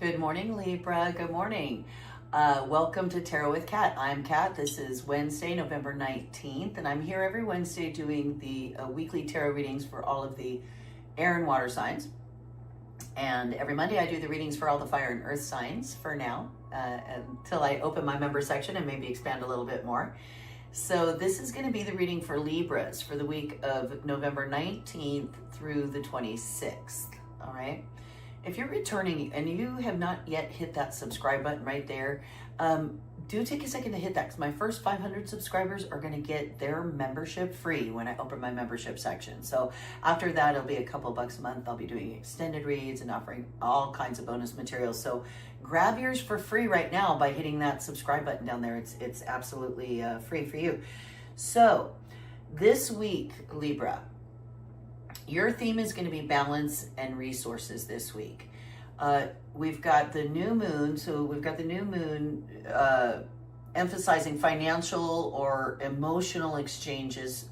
Good morning, Libra. Good morning. Welcome to Tarot with Kat. I'm Kat. This is Wednesday, November 19th, and I'm here every Wednesday doing the weekly tarot readings for all of the air and water signs. And every Monday I do the readings for all the fire and earth signs for now, until I open my member section and maybe expand a little bit more. So this is going to be the reading for Libras for the week of November 19th through the 26th. All right. If you're returning and you have not yet hit that subscribe button right there, do take a second to hit that, because my first 500 subscribers are going to get their membership free when I open my membership section. So after that, it'll be a couple bucks a month. I'll be doing extended reads and offering all kinds of bonus materials. So grab yours for free right now by hitting that subscribe button down there. It's absolutely free for you. So this week, Libra, your theme is going to be balance and resources this week. We've got the new moon. So we've got the new moon emphasizing financial or emotional exchanges,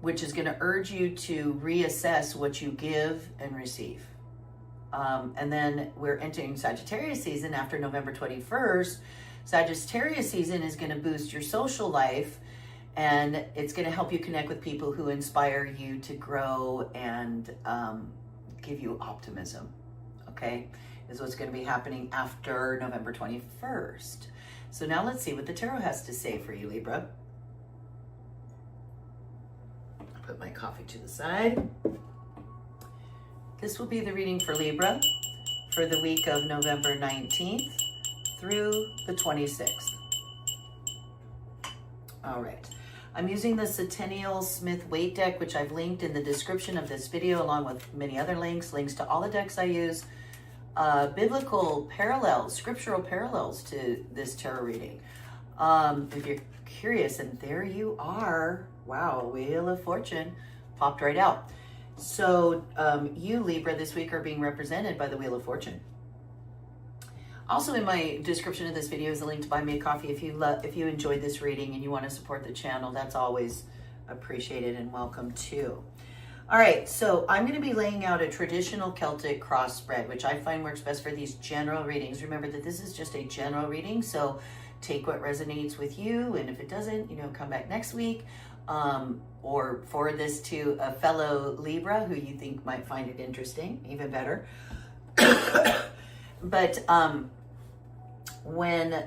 which is going to urge you to reassess what you give and receive. And then we're entering Sagittarius season after November 21st. Sagittarius season is going to boost your social life, and it's going to help you connect with people who inspire you to grow and give you optimism. Okay, is what's going to be happening after November 21st. So now let's see what the tarot has to say for you, Libra. I'll put my coffee to the side. This will be the reading for Libra for the week of November 19th through the 26th. All right. I'm using the Centennial Smith Weight deck, which I've linked in the description of this video, along with many other links to all the decks I use. Biblical parallels, scriptural parallels to this tarot reading. If you're curious, and there you are. Wow, Wheel of Fortune popped right out. So you, Libra, this week are being represented by the Wheel of Fortune. Also in my description of this video is a link to buy me a coffee if you enjoyed this reading and you want to support the channel. That's always appreciated and welcome too. All right, so I'm going to be laying out a traditional Celtic cross spread, which I find works best for these general readings. Remember that this is just a general reading, so take what resonates with you, and if it doesn't, come back next week, or forward this to a fellow Libra who you think might find it interesting, even better. But when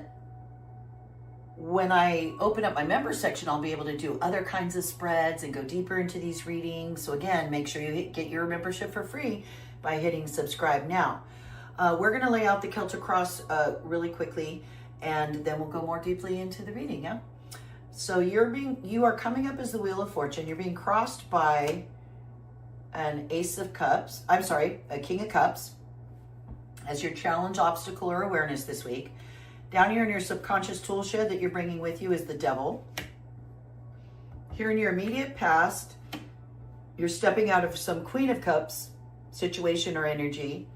I open up my member section, I'll be able to do other kinds of spreads and go deeper into these readings. So again, make sure you get your membership for free by hitting subscribe now. We're going to lay out the Celtic cross really quickly, and then we'll go more deeply into the reading. Yeah. So you are coming up as the Wheel of Fortune. You're being crossed by an Ace of Cups. I'm sorry, a King of Cups as your challenge, obstacle, or awareness this week. Down here in your subconscious tool shed that you're bringing with you is the Devil. Here in your immediate past, you're stepping out of some Queen of Cups situation or energy.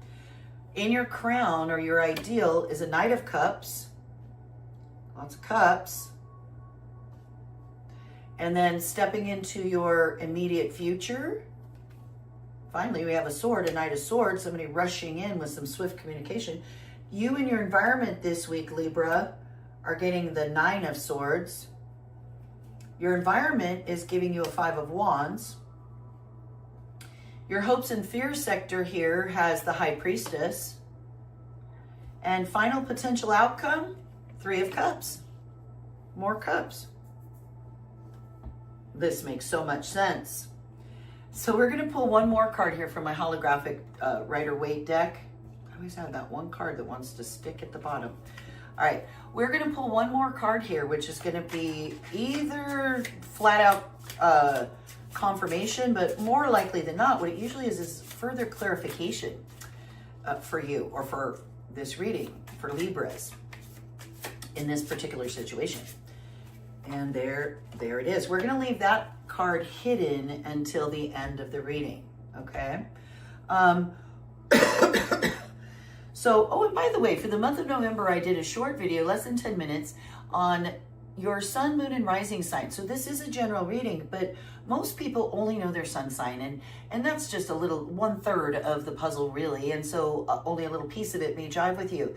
In your crown or your ideal is a Knight of Cups. Lots of cups. And then stepping into your immediate future. Finally, we have a sword, a Knight of Swords, somebody rushing in with some swift communication. You and your environment this week, Libra, are getting the Nine of Swords. Your environment is giving you a Five of Wands. Your hopes and fears sector here has the High Priestess. And final potential outcome, Three of Cups. More cups. This makes so much sense. So we're going to pull one more card here from my holographic Rider-Waite deck. I always have that one card that wants to stick at the bottom. All right, we're going to pull one more card here, which is going to be either flat out confirmation, but more likely than not, what it usually is further clarification for you or for this reading for Libras in this particular situation. And there it is. We're going to leave that card hidden until the end of the reading, okay? So, oh, and by the way, for the month of November, I did a short video, less than 10 minutes, on your sun, moon, and rising sign. So this is a general reading, but most people only know their sun sign, and that's just a little 1/3 of the puzzle, really. And so only a little piece of it may jive with you.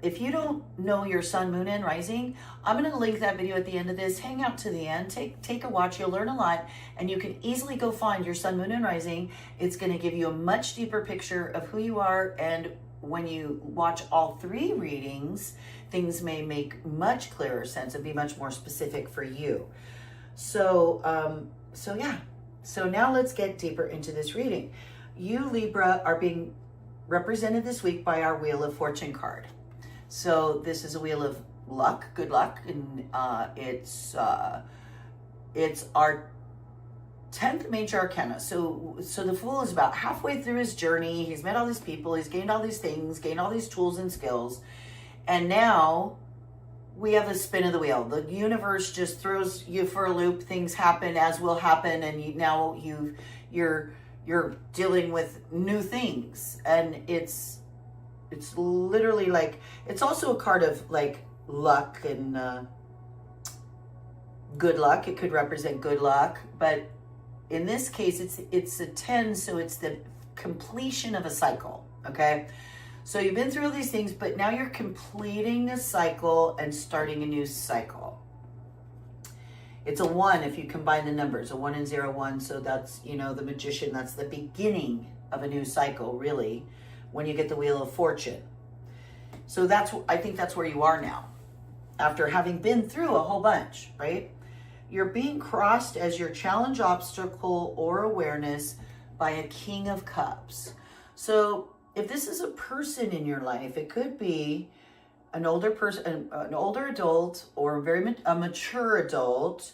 If you don't know your sun, moon, and rising, I'm going to link that video at the end of this. Hang out to the end, take a watch. You'll learn a lot, and you can easily go find your sun, moon, and rising. It's going to give you a much deeper picture of who you are, and when you watch all 3 readings, things may make much clearer sense and be much more specific for you. So yeah. So now let's get deeper into this reading. You, Libra, are being represented this week by our Wheel of Fortune card. So this is a wheel of luck, good luck, and it's our 10th major arcana. So the Fool is about halfway through his journey. He's met all these people, he's gained all these things, gained all these tools and skills, and now we have a spin of the wheel. The universe just throws you for a loop. Things happen as will happen, and you're dealing with new things, and it's literally like, it's also a card of like luck and good luck. It could represent good luck, but in this case, it's a 10, so it's the completion of a cycle, okay? So you've been through all these things, but now you're completing a cycle and starting a new cycle. It's a 1 if you combine the numbers, a 1 and 0, 1. So that's, the Magician, that's the beginning of a new cycle, really, when you get the Wheel of Fortune. So I think that's where you are now, after having been through a whole bunch, right? You're being crossed as your challenge, obstacle, or awareness by a King of Cups. So if this is a person in your life, it could be an older person, an older adult, or a mature adult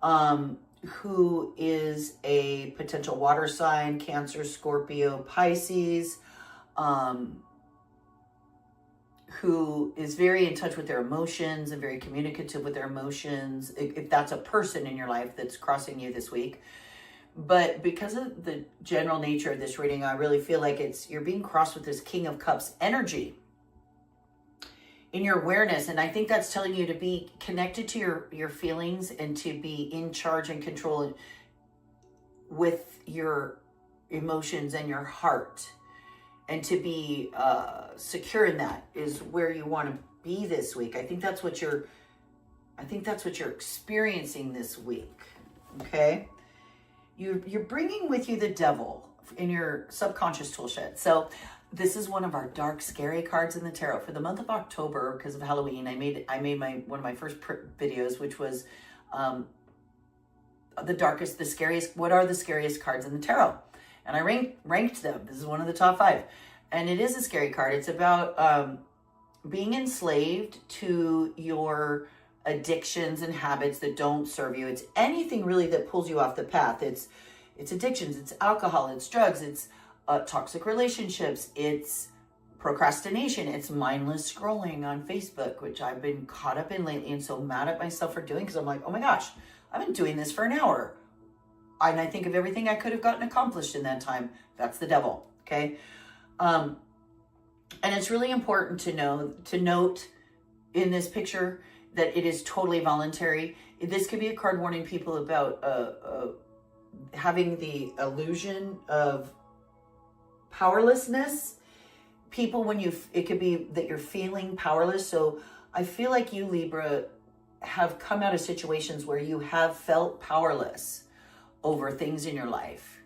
who is a potential water sign, Cancer, Scorpio, Pisces, who is very in touch with their emotions and very communicative with their emotions, if that's a person in your life that's crossing you this week. But because of the general nature of this reading, I really feel like you're being crossed with this King of Cups energy in your awareness. And I think that's telling you to be connected to your feelings and to be in charge and control with your emotions and your heart. And to be secure in that is where you want to be this week. I think that's what you're experiencing this week. Okay, you're bringing with you the Devil in your subconscious tool shed. So this is one of our dark, scary cards in the tarot for the month of October. Because of Halloween, I made one of my first videos, which was the darkest, the scariest. What are the scariest cards in the tarot? And I ranked them. This is one of the top 5. And it is a scary card. It's about being enslaved to your addictions and habits that don't serve you. It's anything really that pulls you off the path. It's addictions, it's alcohol, it's drugs, it's toxic relationships, it's procrastination, it's mindless scrolling on Facebook, which I've been caught up in lately and so mad at myself for doing, because I'm like, oh my gosh, I've been doing this for an hour. And I think of everything I could have gotten accomplished in that time. That's the Devil, okay? And it's really important to note in this picture that it is totally voluntary. This could be a card warning people about having the illusion of powerlessness. People, it could be that you're feeling powerless. So I feel like you, Libra, have come out of situations where you have felt powerless over things in your life,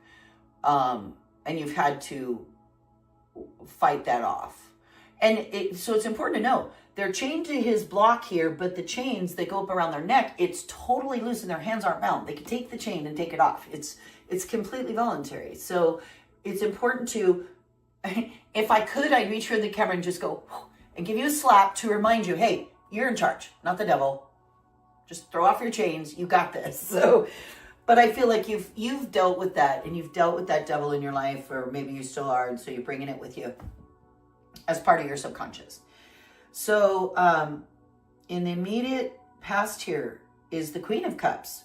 and you've had to fight that off. And so it's important to know they're chained to his block here, but the chains that go up around their neck, it's totally loose and their hands aren't bound. They can take the chain and take it off. It's completely voluntary. So it's important to, if I could, I'd reach for the camera and just go and give you a slap to remind you, hey, you're in charge, not the Devil. Just throw off your chains. You got this. So, but I feel like you've dealt with that, and you've dealt with that Devil in your life, or maybe you still are, and so you're bringing it with you as part of your subconscious. So in the immediate past here is the Queen of Cups.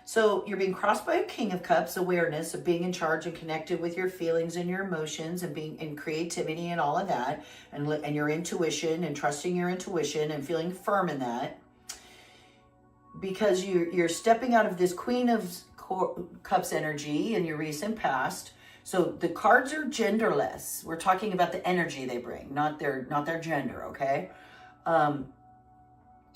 So you're being crossed by a King of Cups, awareness of being in charge and connected with your feelings and your emotions and being in creativity and all of that, and your intuition and trusting your intuition and feeling firm in that. because you're stepping out of this Queen of Cups energy in your recent past. So the cards are genderless. We're talking about the energy they bring, not their gender, okay?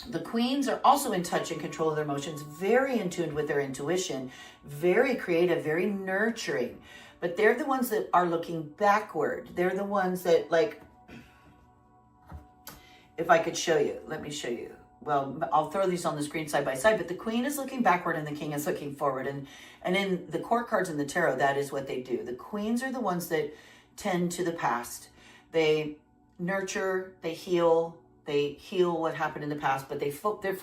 The queens are also in touch and control of their emotions, very in tune with their intuition, very creative, very nurturing. But they're the ones that are looking backward. They're the ones that, like, if I could show you, let me show you. Well, I'll throw these on the screen side by side, but the queen is looking backward and the king is looking forward. And in the court cards in the tarot, that is what they do. The queens are the ones that tend to the past. They nurture, they heal what happened in the past, but they're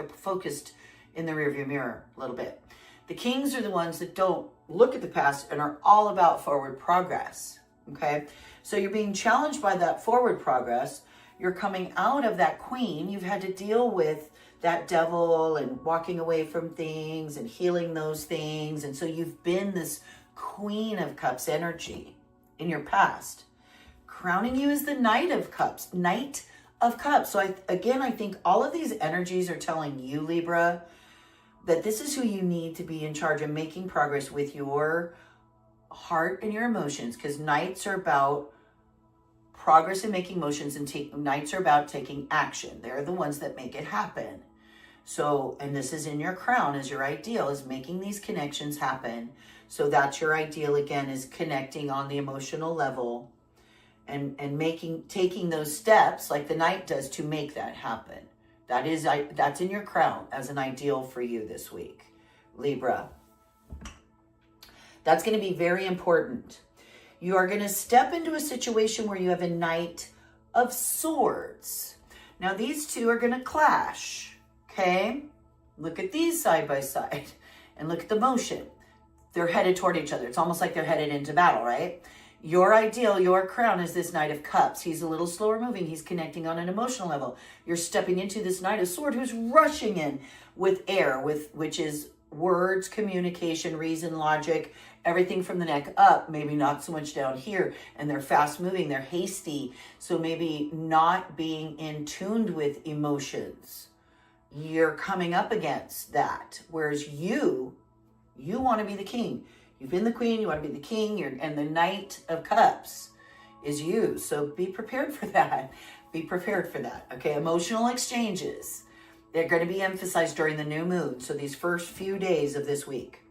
focused in the rearview mirror a little bit. The kings are the ones that don't look at the past and are all about forward progress, okay? So you're being challenged by that forward progress. You're coming out of that queen. You've had to deal with that devil and walking away from things and healing those things. And so you've been this Queen of Cups energy in your past. Crowning you is the Knight of Cups. Knight of Cups. So I think all of these energies are telling you, Libra, that this is who you need to be in charge of making progress with your heart and your emotions, because Knights are about progress in making motions, and Knights are about taking action. They're the ones that make it happen. So, and this is in your crown as your ideal, is making these connections happen. So that's your ideal, again, is connecting on the emotional level and taking those steps like the Knight does to make that happen. That's in your crown as an ideal for you this week, Libra. That's going to be very important. You are going to step into a situation where you have a Knight of Swords. Now, these two are going to clash, okay? Look at these side by side and look at the motion. They're headed toward each other. It's almost like they're headed into battle, right? Your ideal, your crown is this Knight of Cups. He's a little slower moving. He's connecting on an emotional level. You're stepping into this Knight of Swords who's rushing in with air, which is words, communication, reason, logic, everything from the neck up, maybe not so much down here. And they're fast moving, they're hasty. So maybe not being in tuned with emotions. You're coming up against that. Whereas you want to be the king. You've been the queen, you want to be the king, and the Knight of Cups is you. So be prepared for that. Be prepared for that. Okay, emotional exchanges. They're going to be emphasized during the new moon. So these first few days of this week.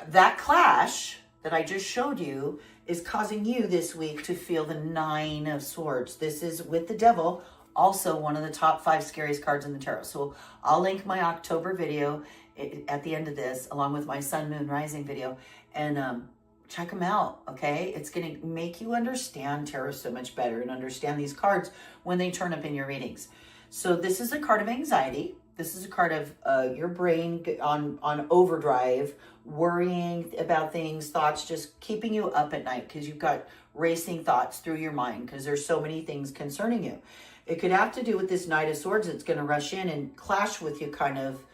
That clash that I just showed you is causing you this week to feel the Nine of Swords. This is with the devil, also one of the top 5 scariest cards in the tarot. So I'll link my October video at the end of this, along with my Sun, Moon, Rising video, and check them out, okay? It's going to make you understand tarot so much better and understand these cards when they turn up in your readings. So this is a card of anxiety. This is a card of your brain on overdrive, worrying about things, thoughts just keeping you up at night because you've got racing thoughts through your mind because there's so many things concerning you. It could have to do with this Knight of Swords that's going to rush in and clash with you kind of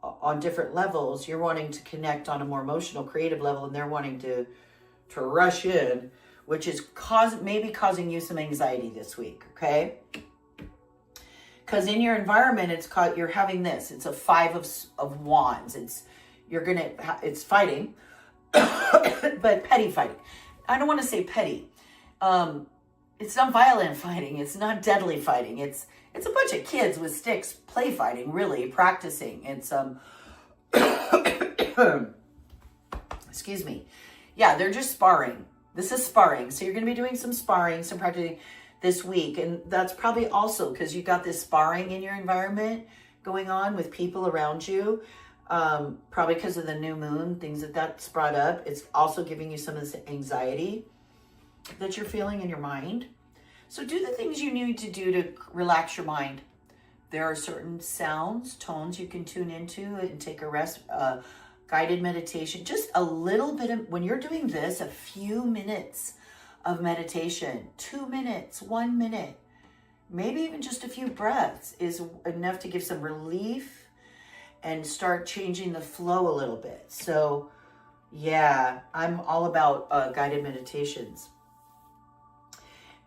on different levels. You're wanting to connect on a more emotional, creative level, and they're wanting to rush in, which is maybe causing you some anxiety this week, okay? Because in your environment, you're having this. It's a 5 of Wands. It's fighting, but petty fighting. I don't want to say petty. It's not violent fighting. It's not deadly fighting. It's a bunch of kids with sticks play fighting, really practicing. It's excuse me. Yeah, they're just sparring. This is sparring. So you're going to be doing some sparring, some practicing this week. And that's probably also because you got this sparring in your environment going on with people around you. Probably because of the new moon, things that's brought up. It's also giving you some of this anxiety that you're feeling in your mind. So do the things you need to do to relax your mind. There are certain sounds, tones you can tune into and take a rest, guided meditation. Just a little bit of, when you're doing this, a few minutes of meditation, 2 minutes, 1 minute, maybe even just a few breaths is enough to give some relief and start changing the flow a little bit. So yeah, I'm all about guided meditations.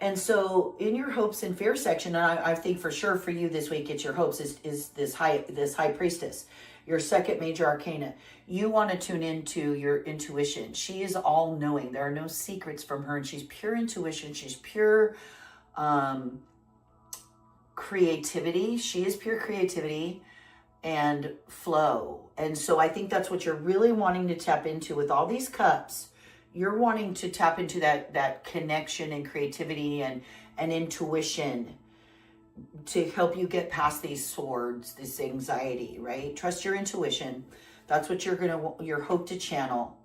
And so in your hopes and fear section, and I think for sure for you this week, it's your hopes is this high priestess, your second major arcana. You want to tune into your intuition. She is all knowing. There are no secrets from her, and she's pure intuition. She's pure creativity. She is pure creativity and flow. And so I think that's what you're really wanting to tap into with all these cups. You're wanting to tap into that connection and creativity and intuition to help you get past these swords, this anxiety, right? Trust your intuition. That's what you're hope to channel,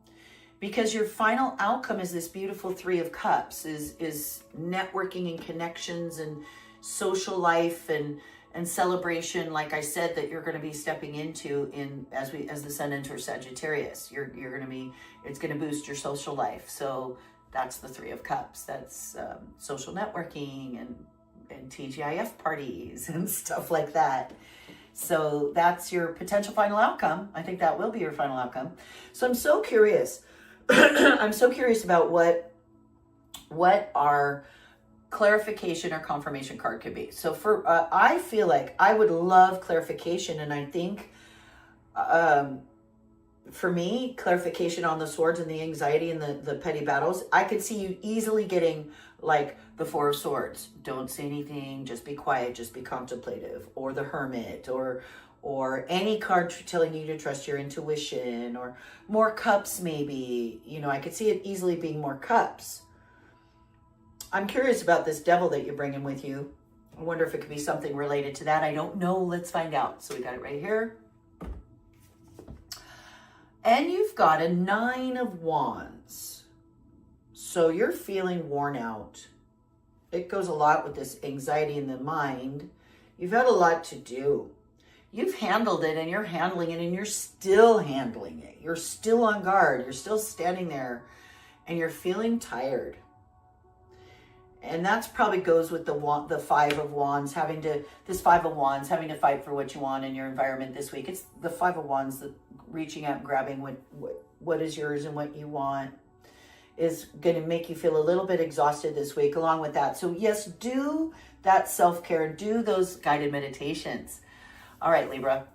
because your final outcome is this beautiful Three of Cups, is networking and connections and social life and celebration, like I said, that you're going to be stepping into as the sun enters Sagittarius. You're going to be, it's going to boost your social life. So that's the Three of Cups. That's social networking and TGIF parties and stuff like that. So that's your potential final outcome. I think that will be your final outcome. So I'm so curious. I'm so curious about what our clarification or confirmation card could be. So for I feel like I would love clarification, and I think for me, clarification on the swords and the anxiety and the petty battles, I could see you easily getting like the Four of Swords. Don't say anything, just be quiet, just be contemplative, or the Hermit, or any card telling you to trust your intuition, or more cups maybe. You know, I could see it easily being more cups. I'm curious about this Devil that you're bringing with you. I wonder if it could be something related to that. I don't know. Let's find out. So we got it right here. And you've got a Nine of Wands. So you're feeling worn out. It goes a lot with this anxiety in the mind. You've had a lot to do. You've handled it, and you're handling it, and you're still handling it. You're still on guard. You're still standing there, and you're feeling tired. And that's probably goes with the Five of Wands, having to fight for what you want in your environment this week. It's the Five of Wands, that reaching out and grabbing what is yours and what you want is going to make you feel a little bit exhausted this week along with that. So yes, do that self-care, do those guided meditations. All right, Libra.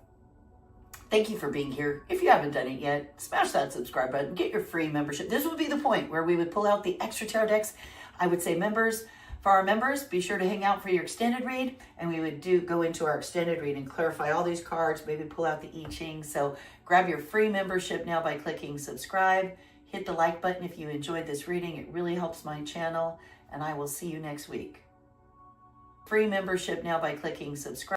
Thank you for being here. If you haven't done it yet, smash that subscribe button, get your free membership. This would be the point where we would pull out the extra tarot decks. I would say for our members, be sure to hang out for your extended read, and we would go into our extended read and clarify all these cards, maybe pull out the I Ching. So grab your free membership now by clicking subscribe. Hit the like button if you enjoyed this reading. It really helps my channel, and I will see you next week. Free membership now by clicking subscribe.